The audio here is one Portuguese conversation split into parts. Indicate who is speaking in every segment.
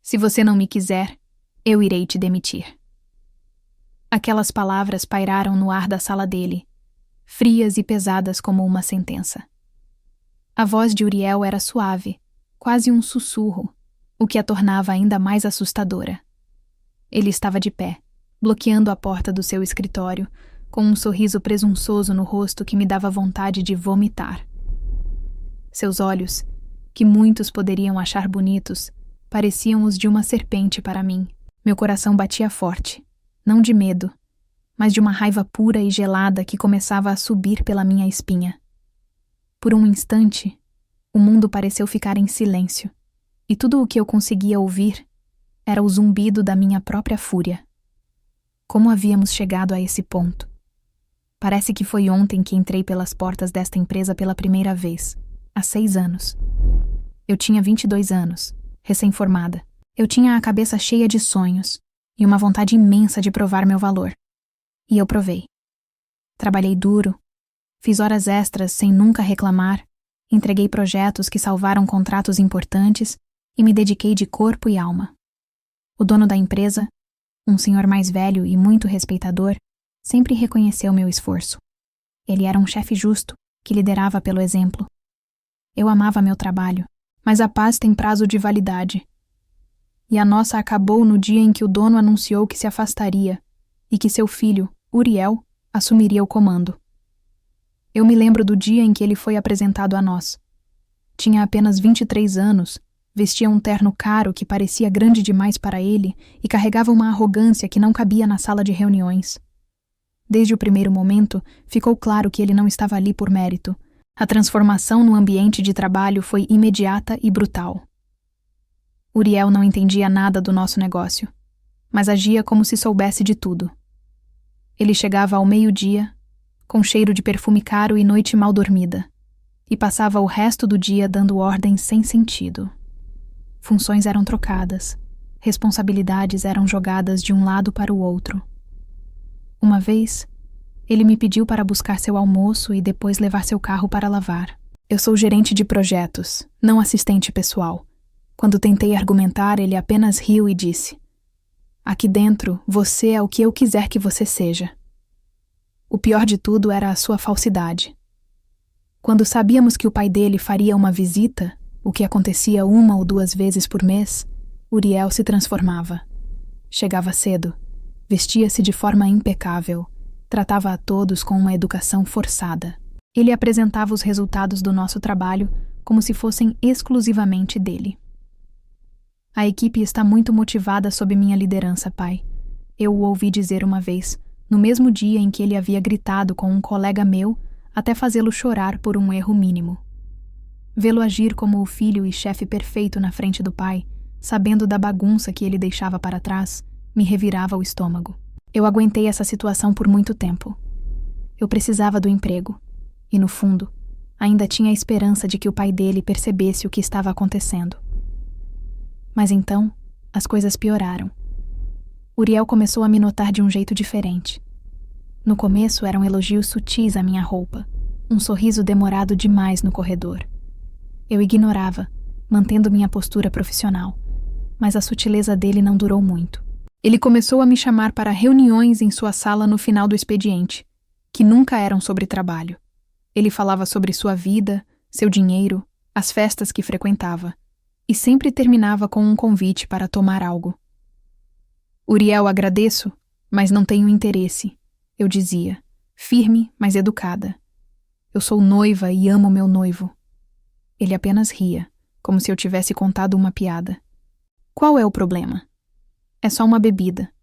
Speaker 1: Se você não me quiser, eu irei te demitir. Aquelas palavras pairaram no ar da sala dele, frias e pesadas como uma sentença. A voz de Uriel era suave, quase um sussurro, o que a tornava ainda mais assustadora. Ele estava de pé, bloqueando a porta do seu escritório, com um sorriso presunçoso no rosto que me dava vontade de vomitar. Seus olhos, que muitos poderiam achar bonitos, pareciam os de uma serpente para mim. Meu coração batia forte, não de medo, mas de uma raiva pura e gelada que começava a subir pela minha espinha. Por um instante, o mundo pareceu ficar em silêncio, e tudo o que eu conseguia ouvir era o zumbido da minha própria fúria. Como havíamos chegado a esse ponto? Parece que foi ontem que entrei pelas portas desta empresa pela primeira vez, há 6 anos. Eu tinha 22 anos, recém-formada. Eu tinha a cabeça cheia de sonhos e uma vontade imensa de provar meu valor. E eu provei. Trabalhei duro, fiz horas extras sem nunca reclamar, entreguei projetos que salvaram contratos importantes e me dediquei de corpo e alma. O dono da empresa, um senhor mais velho e muito respeitador, sempre reconheceu meu esforço. Ele era um chefe justo, que liderava pelo exemplo. Eu amava meu trabalho, mas a paz tem prazo de validade. E a nossa acabou no dia em que o dono anunciou que se afastaria e que seu filho, Uriel, assumiria o comando. Eu me lembro do dia em que ele foi apresentado a nós. Tinha apenas 23 anos, vestia um terno caro que parecia grande demais para ele e carregava uma arrogância que não cabia na sala de reuniões. Desde o primeiro momento, ficou claro que ele não estava ali por mérito. A transformação no ambiente de trabalho foi imediata e brutal. Uriel não entendia nada do nosso negócio, mas agia como se soubesse de tudo. Ele chegava ao meio-dia, com cheiro de perfume caro e noite mal dormida, e passava o resto do dia dando ordens sem sentido. Funções eram trocadas, responsabilidades eram jogadas de um lado para o outro. Uma vez, ele me pediu para buscar seu almoço e depois levar seu carro para lavar. Eu sou gerente de projetos, não assistente pessoal. Quando tentei argumentar, ele apenas riu e disse: "Aqui dentro, você é o que eu quiser que você seja." O pior de tudo era a sua falsidade. Quando sabíamos que o pai dele faria uma visita, o que acontecia 1 ou 2 vezes por mês, Uriel se transformava. Chegava cedo, vestia-se de forma impecável, tratava a todos com uma educação forçada. Ele apresentava os resultados do nosso trabalho como se fossem exclusivamente dele. "A equipe está muito motivada sob minha liderança, pai." Eu o ouvi dizer uma vez, no mesmo dia em que ele havia gritado com um colega meu até fazê-lo chorar por um erro mínimo. Vê-lo agir como o filho e chefe perfeito na frente do pai, sabendo da bagunça que ele deixava para trás, me revirava o estômago. Eu aguentei essa situação por muito tempo. Eu precisava do emprego, e no fundo, ainda tinha a esperança de que o pai dele percebesse o que estava acontecendo. Mas então, as coisas pioraram. Uriel começou a me notar de um jeito diferente. No começo eram elogios sutis à minha roupa, um sorriso demorado demais no corredor. Eu ignorava, mantendo minha postura profissional, mas a sutileza dele não durou muito. Ele começou a me chamar para reuniões em sua sala no final do expediente, que nunca eram sobre trabalho. Ele falava sobre sua vida, seu dinheiro, as festas que frequentava, e sempre terminava com um convite para tomar algo. "Uriel, agradeço, mas não tenho interesse", eu dizia, firme, mas educada. "Eu sou noiva e amo meu noivo." Ele apenas ria, como se eu tivesse contado uma piada. "Qual é o problema? É só uma bebida.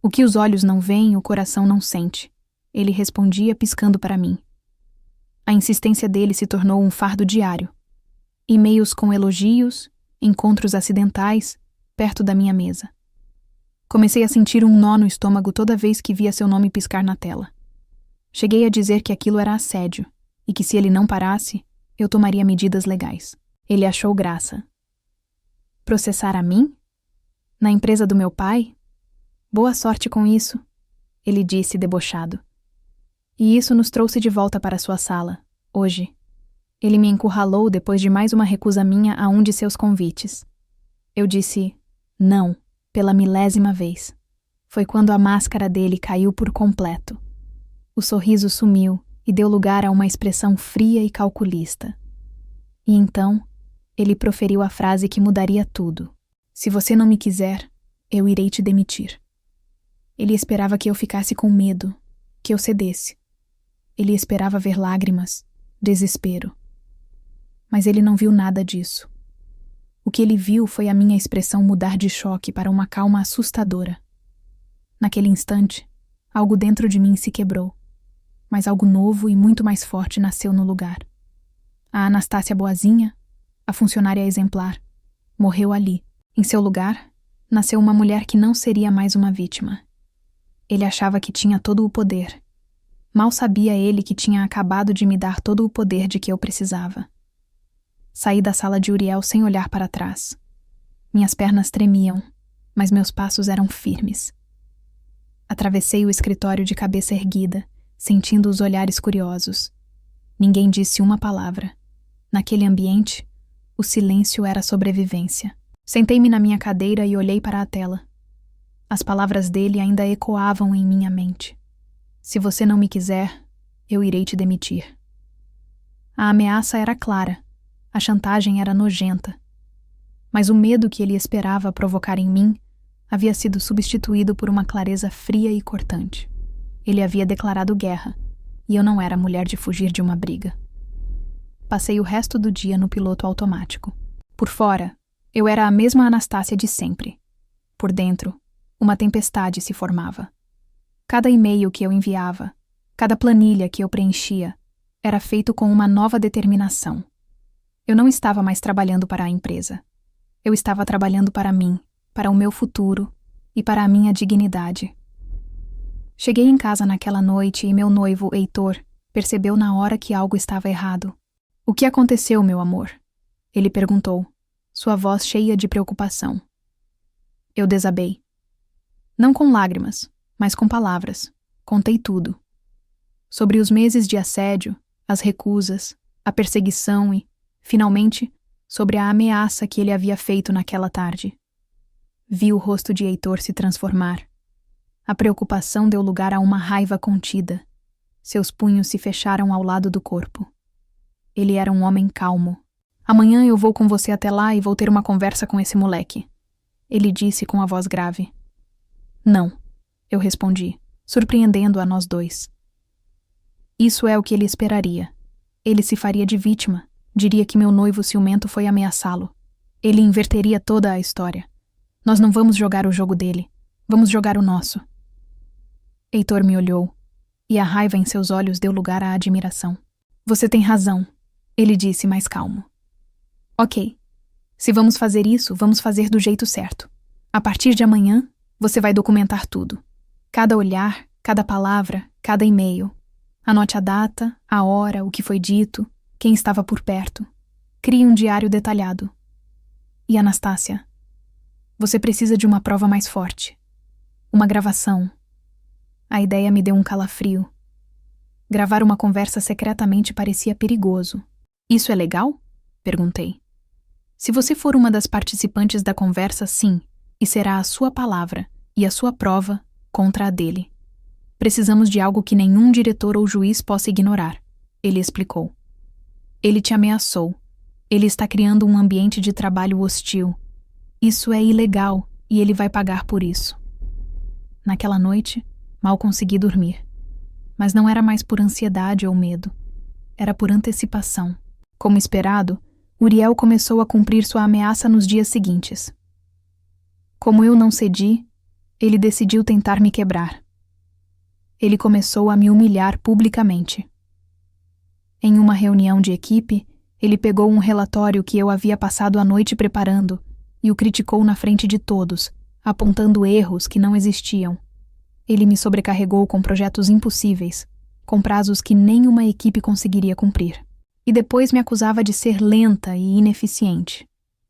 Speaker 1: O que os olhos não veem, o coração não sente", ele respondia piscando para mim. A insistência dele se tornou um fardo diário. E-mails com elogios, encontros acidentais, perto da minha mesa. Comecei a sentir um nó no estômago toda vez que via seu nome piscar na tela. Cheguei a dizer que aquilo era assédio, e que se ele não parasse, eu tomaria medidas legais. Ele achou graça. "Processar a mim? Na empresa do meu pai? Boa sorte com isso", ele disse debochado. E isso nos trouxe de volta para sua sala, hoje. Ele me encurralou depois de mais uma recusa minha a um de seus convites. Eu disse: Não, pela milésima vez. Foi quando a máscara dele caiu por completo. O sorriso sumiu e deu lugar a uma expressão fria e calculista. E então, ele proferiu a frase que mudaria tudo. Se você não me quiser, eu irei te demitir. Ele esperava que eu ficasse com medo, que eu cedesse. Ele esperava ver lágrimas, desespero. Mas ele não viu nada disso. O que ele viu foi a minha expressão mudar de choque para uma calma assustadora. Naquele instante, algo dentro de mim se quebrou, mas algo novo e muito mais forte nasceu no lugar. A Anastácia boazinha, a funcionária exemplar, morreu ali. Em seu lugar, nasceu uma mulher que não seria mais uma vítima. Ele achava que tinha todo o poder. Mal sabia ele que tinha acabado de me dar todo o poder de que eu precisava. Saí da sala de Uriel sem olhar para trás. Minhas pernas tremiam, mas meus passos eram firmes. Atravessei o escritório de cabeça erguida, sentindo os olhares curiosos. Ninguém disse uma palavra. Naquele ambiente, o silêncio era sobrevivência. Sentei-me na minha cadeira e olhei para a tela. As palavras dele ainda ecoavam em minha mente. Se você não me quiser, eu irei te demitir. A ameaça era clara. A chantagem era nojenta. Mas o medo que ele esperava provocar em mim havia sido substituído por uma clareza fria e cortante. Ele havia declarado guerra, e eu não era mulher de fugir de uma briga. Passei o resto do dia no piloto automático. Por fora, eu era a mesma Anastácia de sempre. Por dentro, uma tempestade se formava. Cada e-mail que eu enviava, cada planilha que eu preenchia, era feito com uma nova determinação. Eu não estava mais trabalhando para a empresa. Eu estava trabalhando para mim, para o meu futuro e para a minha dignidade. Cheguei em casa naquela noite e meu noivo, Heitor, percebeu na hora que algo estava errado. "O que aconteceu, meu amor?" Ele perguntou, sua voz cheia de preocupação. Eu desabei. Não com lágrimas, mas com palavras. Contei tudo. Sobre os meses de assédio, as recusas, a perseguição e, finalmente, sobre a ameaça que ele havia feito naquela tarde. Vi o rosto de Heitor se transformar. A preocupação deu lugar a uma raiva contida. Seus punhos se fecharam ao lado do corpo. Ele era um homem calmo. "Amanhã eu vou com você até lá e vou ter uma conversa com esse moleque", ele disse com a voz grave. "Não", eu respondi, surpreendendo a nós dois. Isso é o que ele esperaria. Ele se faria de vítima, diria que meu noivo ciumento foi ameaçá-lo. Ele inverteria toda a história. Nós não vamos jogar o jogo dele, vamos jogar o nosso. Heitor me olhou, e a raiva em seus olhos deu lugar à admiração. "Você tem razão", ele disse mais calmo. "Ok, se vamos fazer isso, vamos fazer do jeito certo. A partir de amanhã, você vai documentar tudo. Cada olhar, cada palavra, cada e-mail. Anote a data, a hora, o que foi dito, quem estava por perto. Crie um diário detalhado. E Anastácia, você precisa de uma prova mais forte. Uma gravação." A ideia me deu um calafrio. Gravar uma conversa secretamente parecia perigoso. "Isso é legal?" perguntei. "Se você for uma das participantes da conversa, sim, e será a sua palavra e a sua prova contra a dele. Precisamos de algo que nenhum diretor ou juiz possa ignorar", ele explicou. "Ele te ameaçou. Ele está criando um ambiente de trabalho hostil. Isso é ilegal e ele vai pagar por isso." Naquela noite, mal consegui dormir. Mas não era mais por ansiedade ou medo. Era por antecipação. Como esperado, Uriel começou a cumprir sua ameaça nos dias seguintes. Como eu não cedi, ele decidiu tentar me quebrar. Ele começou a me humilhar publicamente. Em uma reunião de equipe, ele pegou um relatório que eu havia passado a noite preparando e o criticou na frente de todos, apontando erros que não existiam. Ele me sobrecarregou com projetos impossíveis, com prazos que nenhuma equipe conseguiria cumprir. E depois me acusava de ser lenta e ineficiente.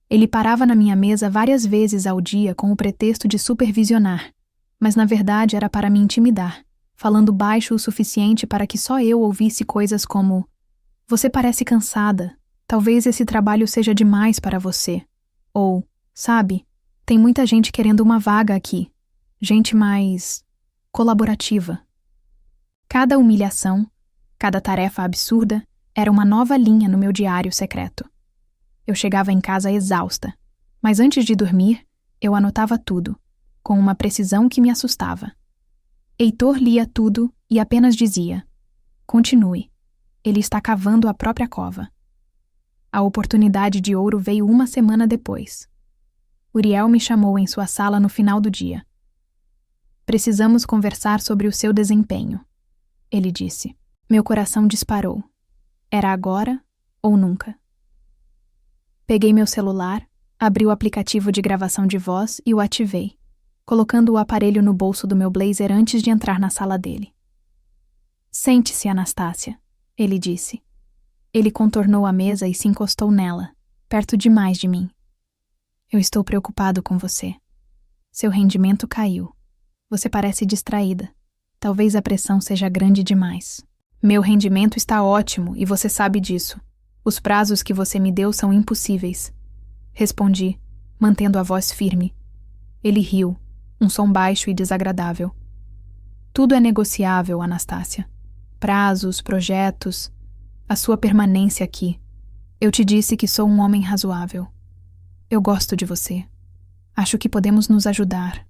Speaker 1: Ele parava na minha mesa várias vezes ao dia com o pretexto de supervisionar, mas na verdade era para me intimidar, falando baixo o suficiente para que só eu ouvisse coisas como: "Você parece cansada, talvez esse trabalho seja demais para você", ou, "Sabe, Tem muita gente querendo uma vaga aqui. Gente mais colaborativa. Cada humilhação, cada tarefa absurda era uma nova linha no meu diário secreto. Eu chegava em casa exausta, mas antes de dormir, eu anotava tudo, com uma precisão que me assustava. Heitor lia tudo e apenas dizia: continue, ele está cavando a própria cova. A oportunidade de ouro veio uma semana depois. Uriel me chamou em sua sala no final do dia. Precisamos conversar sobre o seu desempenho, ele disse. Meu coração disparou. Era agora ou nunca. Peguei meu celular, abri o aplicativo de gravação de voz e o ativei, colocando o aparelho no bolso do meu blazer antes de entrar na sala dele. Sente-se, Anastácia, ele disse. Ele contornou a mesa e se encostou nela, perto demais de mim. Eu estou preocupado com você. Seu rendimento caiu. Você parece distraída. Talvez a pressão seja grande demais. Meu rendimento está ótimo e você sabe disso. Os prazos que você me deu são impossíveis. Respondi, mantendo a voz firme. Ele riu, um som baixo e desagradável. Tudo é negociável, Anastácia. Prazos, projetos, a sua permanência aqui. Eu te disse que sou um homem razoável. Eu gosto de você. Acho que podemos nos ajudar.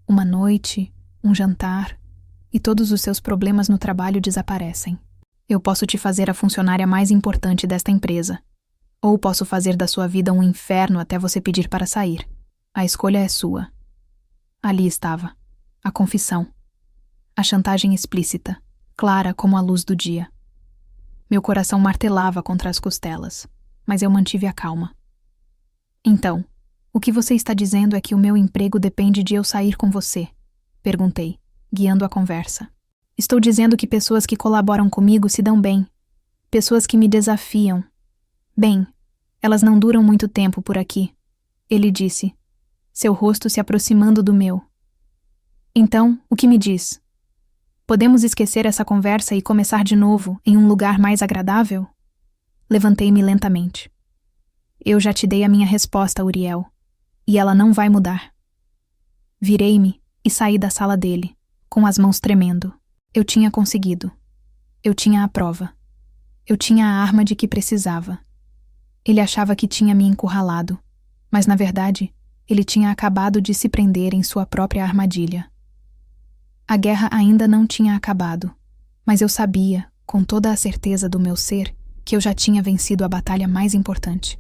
Speaker 1: Uma noite, um jantar, e todos os seus problemas no trabalho desaparecem. Eu posso te fazer a funcionária mais importante desta empresa. Ou posso fazer da sua vida um inferno até você pedir para sair. A escolha é sua. Ali estava. A confissão. A chantagem explícita, clara como a luz do dia. Meu coração martelava contra as costelas, mas eu mantive a calma. Então, o que você está dizendo é que o meu emprego depende de eu sair com você? Perguntei, guiando a conversa. Estou dizendo que pessoas que colaboram comigo se dão bem. Pessoas que me desafiam. Bem, elas não duram muito tempo por aqui, ele disse, seu rosto se aproximando do meu. Então, o que me diz? Podemos esquecer essa conversa e começar de novo em um lugar mais agradável? Levantei-me lentamente. Eu já te dei a minha resposta, Uriel, e ela não vai mudar. Virei-me e saí da sala dele, com as mãos tremendo. Eu tinha conseguido. Eu tinha a prova. Eu tinha a arma de que precisava. Ele achava que tinha me encurralado, mas na verdade, ele tinha acabado de se prender em sua própria armadilha. A guerra ainda não tinha acabado, mas eu sabia, com toda a certeza do meu ser, que eu já tinha vencido a batalha mais importante.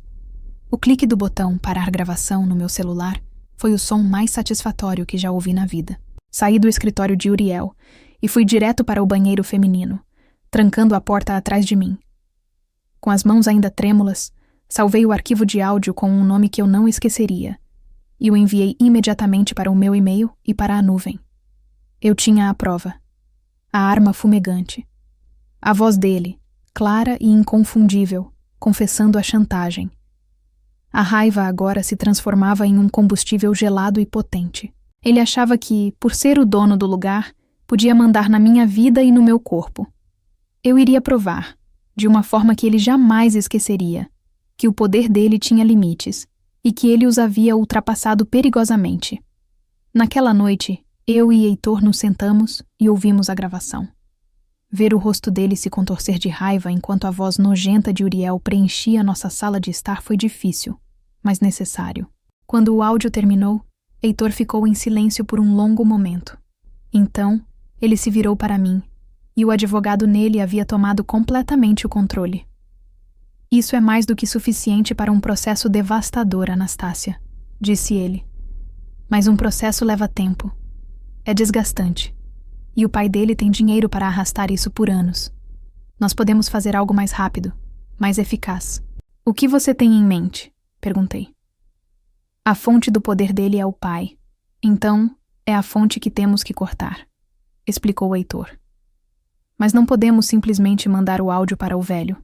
Speaker 1: O clique do botão parar gravação no meu celular foi o som mais satisfatório que já ouvi na vida. Saí do escritório de Uriel e fui direto para o banheiro feminino, trancando a porta atrás de mim. Com as mãos ainda trêmulas, salvei o arquivo de áudio com um nome que eu não esqueceria e o enviei imediatamente para o meu e-mail e para a nuvem. Eu tinha a prova. A arma fumegante. A voz dele, clara e inconfundível, confessando a chantagem. A raiva agora se transformava em um combustível gelado e potente. Ele achava que, por ser o dono do lugar, podia mandar na minha vida e no meu corpo. Eu iria provar, de uma forma que ele jamais esqueceria, que o poder dele tinha limites e que ele os havia ultrapassado perigosamente. Naquela noite, eu e Heitor nos sentamos e ouvimos a gravação. Ver o rosto dele se contorcer de raiva enquanto a voz nojenta de Uriel preenchia nossa sala de estar foi difícil, mas necessário. Quando o áudio terminou, Heitor ficou em silêncio por um longo momento. Então, ele se virou para mim, e o advogado nele havia tomado completamente o controle. Isso é mais do que suficiente para um processo devastador, Anastácia, disse ele. Mas um processo leva tempo. É desgastante. E o pai dele tem dinheiro para arrastar isso por anos. Nós podemos fazer algo mais rápido, mais eficaz. O que você tem em mente? Perguntei. A fonte do poder dele é o pai. Então, é a fonte que temos que cortar, explicou o Heitor. Mas não podemos simplesmente mandar o áudio para o velho.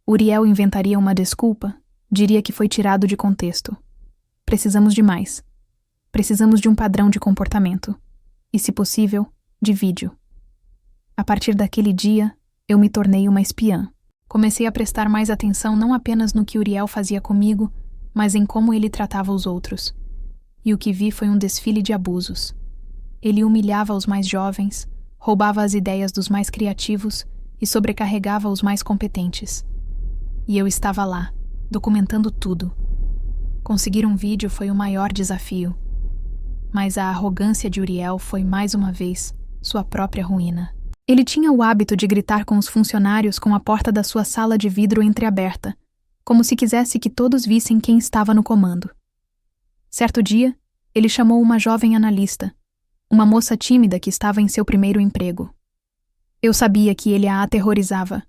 Speaker 1: Uriel inventaria uma desculpa, diria que foi tirado de contexto. Precisamos de mais. Precisamos de um padrão de comportamento. E, se possível, de vídeo. A partir daquele dia, eu me tornei uma espiã. Comecei a prestar mais atenção não apenas no que Uriel fazia comigo, mas em como ele tratava os outros. e o que vi foi um desfile de abusos. Ele humilhava os mais jovens, roubava as ideias dos mais criativos e sobrecarregava os mais competentes. E eu estava lá, documentando tudo. Conseguir um vídeo foi o maior desafio. Mas a arrogância de Uriel foi, mais uma vez, sua própria ruína. Ele tinha o hábito de gritar com os funcionários com a porta da sua sala de vidro entreaberta, como se quisesse que todos vissem quem estava no comando. Certo dia, ele chamou uma jovem analista, uma moça tímida que estava em seu primeiro emprego. Eu sabia que ele a aterrorizava.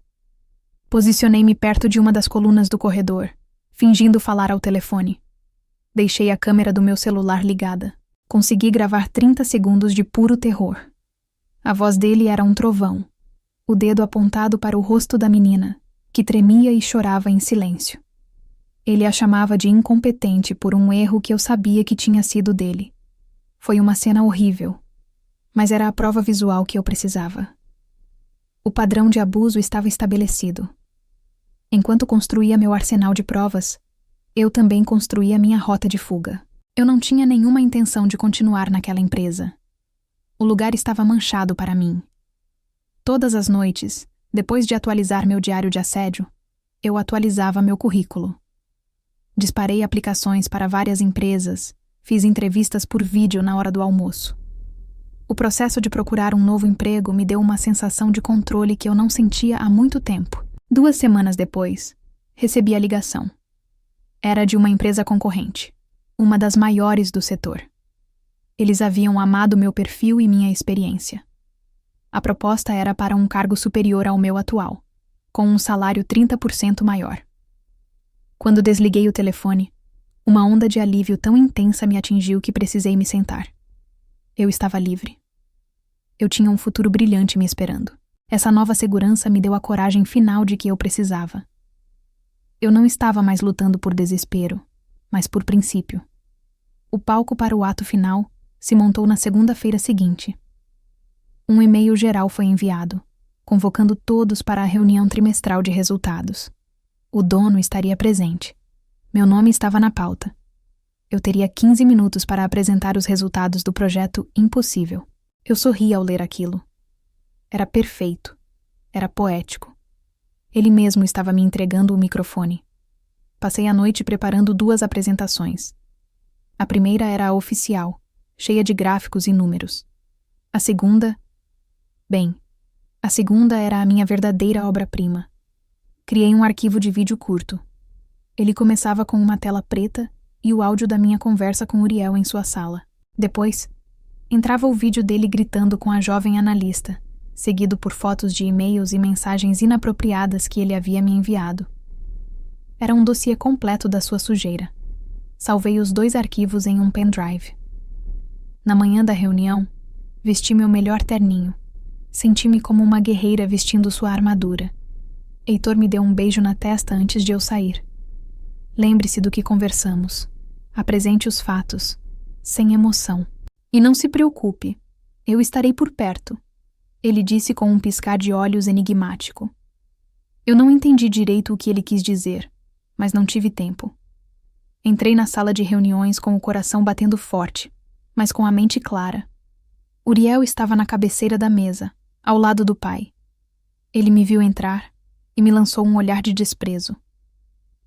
Speaker 1: Posicionei-me perto de uma das colunas do corredor, fingindo falar ao telefone. Deixei a câmera do meu celular ligada. Consegui gravar 30 segundos de puro terror. A voz dele era um trovão, o dedo apontado para o rosto da menina, que tremia e chorava em silêncio. Ele a chamava de incompetente por um erro que eu sabia que tinha sido dele. Foi uma cena horrível, mas era a prova visual que eu precisava. O padrão de abuso estava estabelecido. Enquanto construía meu arsenal de provas, eu também construía minha rota de fuga. Eu não tinha nenhuma intenção de continuar naquela empresa. O lugar estava manchado para mim. Todas as noites, depois de atualizar meu diário de assédio, eu atualizava meu currículo. Disparei aplicações para várias empresas, fiz entrevistas por vídeo na hora do almoço. O processo de procurar um novo emprego me deu uma sensação de controle que eu não sentia há muito tempo. 2 semanas depois, recebi a ligação. Era de uma empresa concorrente, uma das maiores do setor. Eles haviam amado meu perfil e minha experiência. A proposta era para um cargo superior ao meu atual, com um salário 30% maior. Quando desliguei o telefone, uma onda de alívio tão intensa me atingiu que precisei me sentar. Eu estava livre. Eu tinha um futuro brilhante me esperando. Essa nova segurança me deu a coragem final de que eu precisava. Eu não estava mais lutando por desespero, mas por princípio. O palco para o ato final se montou na segunda-feira seguinte. Um e-mail geral foi enviado, convocando todos para a reunião trimestral de resultados. O dono estaria presente. Meu nome estava na pauta. Eu teria 15 minutos para apresentar os resultados do projeto Impossível. Eu sorri ao ler aquilo. Era perfeito. Era poético. Ele mesmo estava me entregando o microfone. Passei a noite preparando 2 apresentações. A primeira era a oficial, cheia de gráficos e números. A segunda era a minha verdadeira obra-prima. Criei um arquivo de vídeo curto. Ele começava com uma tela preta e o áudio da minha conversa com Uriel em sua sala. Depois, entrava o vídeo dele gritando com a jovem analista, seguido por fotos de e-mails e mensagens inapropriadas que ele havia me enviado. Era um dossiê completo da sua sujeira. Salvei os 2 arquivos em um pendrive. Na manhã da reunião, vesti meu melhor terninho. Senti-me como uma guerreira vestindo sua armadura. Heitor me deu um beijo na testa antes de eu sair. Lembre-se do que conversamos. Apresente os fatos, sem emoção. E não se preocupe, eu estarei por perto, ele disse com um piscar de olhos enigmático. Eu não entendi direito o que ele quis dizer, mas não tive tempo. Entrei na sala de reuniões com o coração batendo forte, mas com a mente clara. Uriel estava na cabeceira da mesa, ao lado do pai. Ele me viu entrar e me lançou um olhar de desprezo.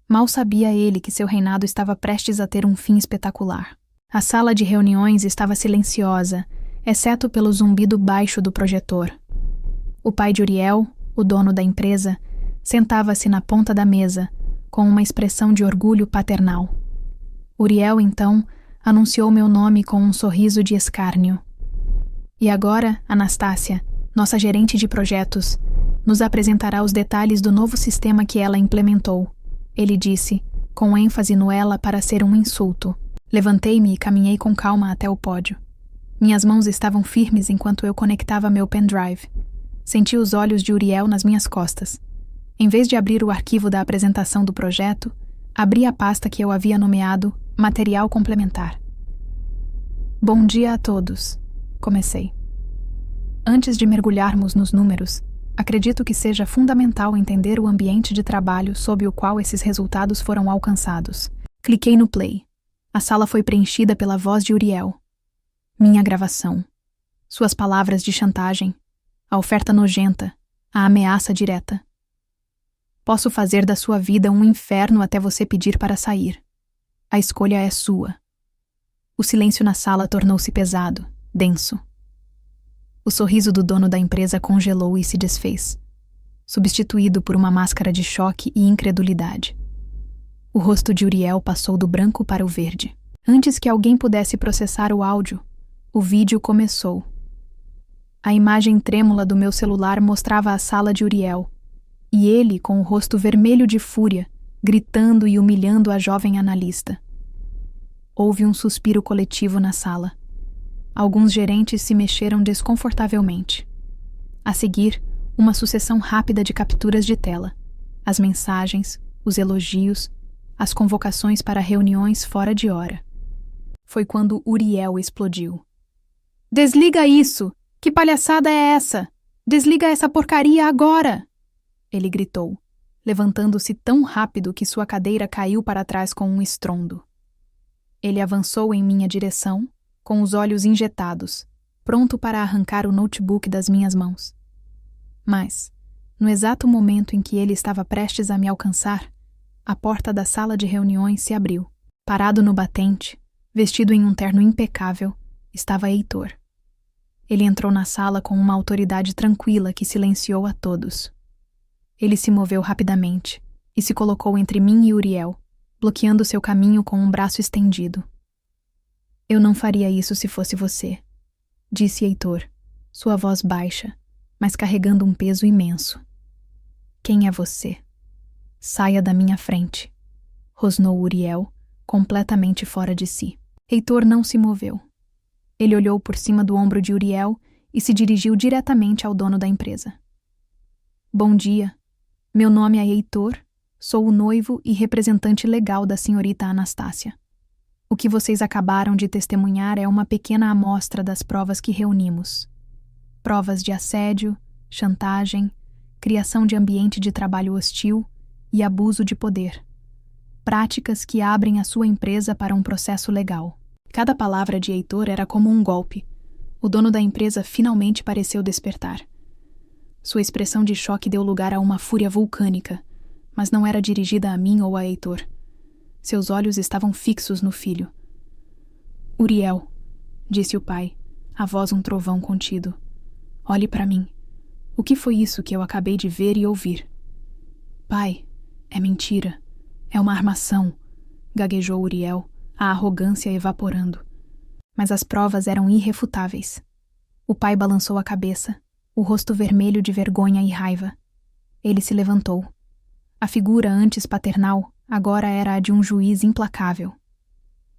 Speaker 1: Mal sabia ele que seu reinado estava prestes a ter um fim espetacular. A sala de reuniões estava silenciosa, exceto pelo zumbido baixo do projetor. O pai de Uriel, o dono da empresa, sentava-se na ponta da mesa, com uma expressão de orgulho paternal. Uriel, então, anunciou meu nome com um sorriso de escárnio. E agora, Anastácia, nossa gerente de projetos, nos apresentará os detalhes do novo sistema que ela implementou, ele disse, com ênfase no ela para ser um insulto. Levantei-me e caminhei com calma até o pódio. Minhas mãos estavam firmes enquanto eu conectava meu pendrive. Senti os olhos de Uriel nas minhas costas. Em vez de abrir o arquivo da apresentação do projeto, abri a pasta que eu havia nomeado Material Complementar. Bom dia a todos, comecei. Antes de mergulharmos nos números, acredito que seja fundamental entender o ambiente de trabalho sob o qual esses resultados foram alcançados. Cliquei no play. A sala foi preenchida pela voz de Uriel. Minha gravação. Suas palavras de chantagem. A oferta nojenta. A ameaça direta. Posso fazer da sua vida um inferno até você pedir para sair. A escolha é sua. O silêncio na sala tornou-se pesado, denso. O sorriso do dono da empresa congelou e se desfez, substituído por uma máscara de choque e incredulidade. O rosto de Uriel passou do branco para o verde. Antes que alguém pudesse processar o áudio, o vídeo começou. A imagem trêmula do meu celular mostrava a sala de Uriel, e ele com o rosto vermelho de fúria, gritando e humilhando a jovem analista. Houve um suspiro coletivo na sala. Alguns gerentes se mexeram desconfortavelmente. A seguir, uma sucessão rápida de capturas de tela. As mensagens, os elogios, as convocações para reuniões fora de hora. Foi quando Uriel explodiu. "Desliga isso! Que palhaçada é essa? Desliga essa porcaria agora!" Ele gritou, levantando-se tão rápido que sua cadeira caiu para trás com um estrondo. Ele avançou em minha direção, com os olhos injetados, pronto para arrancar o notebook das minhas mãos. Mas, no exato momento em que ele estava prestes a me alcançar, a porta da sala de reuniões se abriu. Parado no batente, vestido em um terno impecável, estava Heitor. Ele entrou na sala com uma autoridade tranquila que silenciou a todos. Ele se moveu rapidamente e se colocou entre mim e Uriel, bloqueando seu caminho com um braço estendido. "Eu não faria isso se fosse você", disse Heitor, sua voz baixa, mas carregando um peso imenso. "Quem é você? Saia da minha frente", rosnou Uriel, completamente fora de si. Heitor não se moveu. Ele olhou por cima do ombro de Uriel e se dirigiu diretamente ao dono da empresa. "Bom dia. Meu nome é Heitor, sou o noivo e representante legal da senhorita Anastácia. O que vocês acabaram de testemunhar é uma pequena amostra das provas que reunimos. Provas de assédio, chantagem, criação de ambiente de trabalho hostil e abuso de poder. Práticas que abrem a sua empresa para um processo legal." Cada palavra de Heitor era como um golpe. O dono da empresa finalmente pareceu despertar. Sua expressão de choque deu lugar a uma fúria vulcânica, mas não era dirigida a mim ou a Heitor. Seus olhos estavam fixos no filho. "Uriel", disse o pai, a voz um trovão contido. "Olhe para mim. O que foi isso que eu acabei de ver e ouvir?" "Pai, é mentira. É uma armação", gaguejou Uriel, a arrogância evaporando. Mas as provas eram irrefutáveis. O pai balançou a cabeça, o rosto vermelho de vergonha e raiva. Ele se levantou. A figura antes paternal agora era a de um juiz implacável.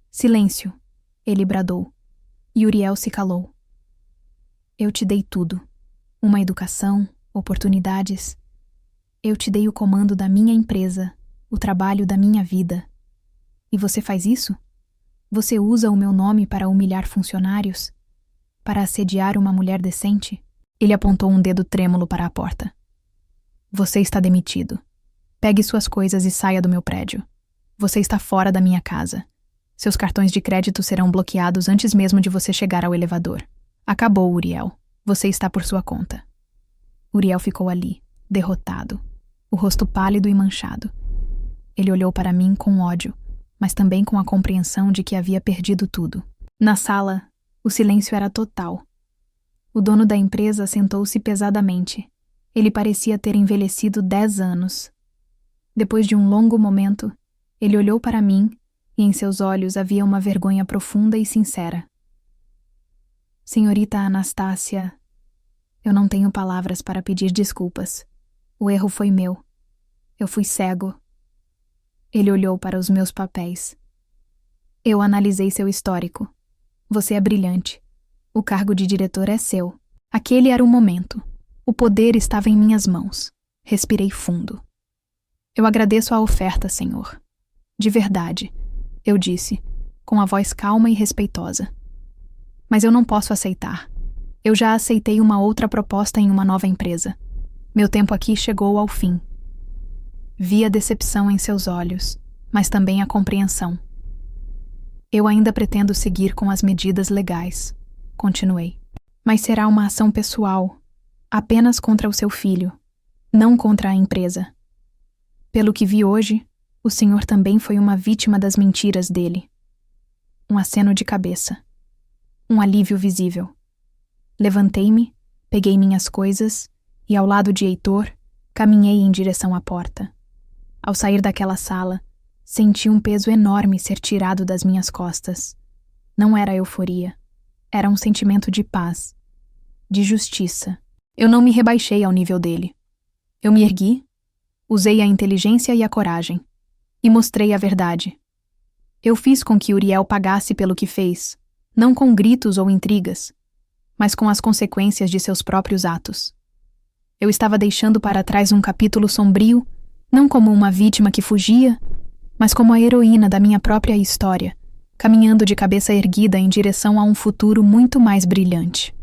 Speaker 1: "Silêncio", ele bradou, e Uriel se calou. "Eu te dei tudo. Uma educação, oportunidades. Eu te dei o comando da minha empresa, o trabalho da minha vida. E você faz isso? Você usa o meu nome para humilhar funcionários? Para assediar uma mulher decente?" Ele apontou um dedo trêmulo para a porta. "Você está demitido. Pegue suas coisas e saia do meu prédio. Você está fora da minha casa. Seus cartões de crédito serão bloqueados antes mesmo de você chegar ao elevador. Acabou, Uriel. Você está por sua conta." Uriel ficou ali, derrotado, o rosto pálido e manchado. Ele olhou para mim com ódio, mas também com a compreensão de que havia perdido tudo. Na sala, o silêncio era total. O dono da empresa sentou-se pesadamente. Ele parecia ter envelhecido 10 anos. Depois de um longo momento, ele olhou para mim e em seus olhos havia uma vergonha profunda e sincera. "Senhorita Anastácia, eu não tenho palavras para pedir desculpas. O erro foi meu. Eu fui cego." Ele olhou para os meus papéis. "Eu analisei seu histórico. Você é brilhante. O cargo de diretor é seu." Aquele era o momento. O poder estava em minhas mãos. Respirei fundo. "Eu agradeço a oferta, senhor. De verdade", eu disse, com a voz calma e respeitosa. "Mas eu não posso aceitar. Eu já aceitei uma outra proposta em uma nova empresa. Meu tempo aqui chegou ao fim." Vi a decepção em seus olhos, mas também a compreensão. Eu ainda pretendo seguir com as medidas legais, continuei. Mas será uma ação pessoal, apenas contra o seu filho, não contra a empresa. Pelo que vi hoje, o senhor também foi uma vítima das mentiras dele. Um aceno de cabeça. Um alívio visível. Levantei-me, peguei minhas coisas e, ao lado de Heitor, caminhei em direção à porta. Ao sair daquela sala, senti um peso enorme ser tirado das minhas costas. Não era euforia. Era um sentimento de paz, de justiça. Eu não me rebaixei ao nível dele. Eu me ergui, usei a inteligência e a coragem, e mostrei a verdade. Eu fiz com que Uriel pagasse pelo que fez, não com gritos ou intrigas, mas com as consequências de seus próprios atos. Eu estava deixando para trás um capítulo sombrio, não como uma vítima que fugia, mas como a heroína da minha própria história, caminhando de cabeça erguida em direção a um futuro muito mais brilhante.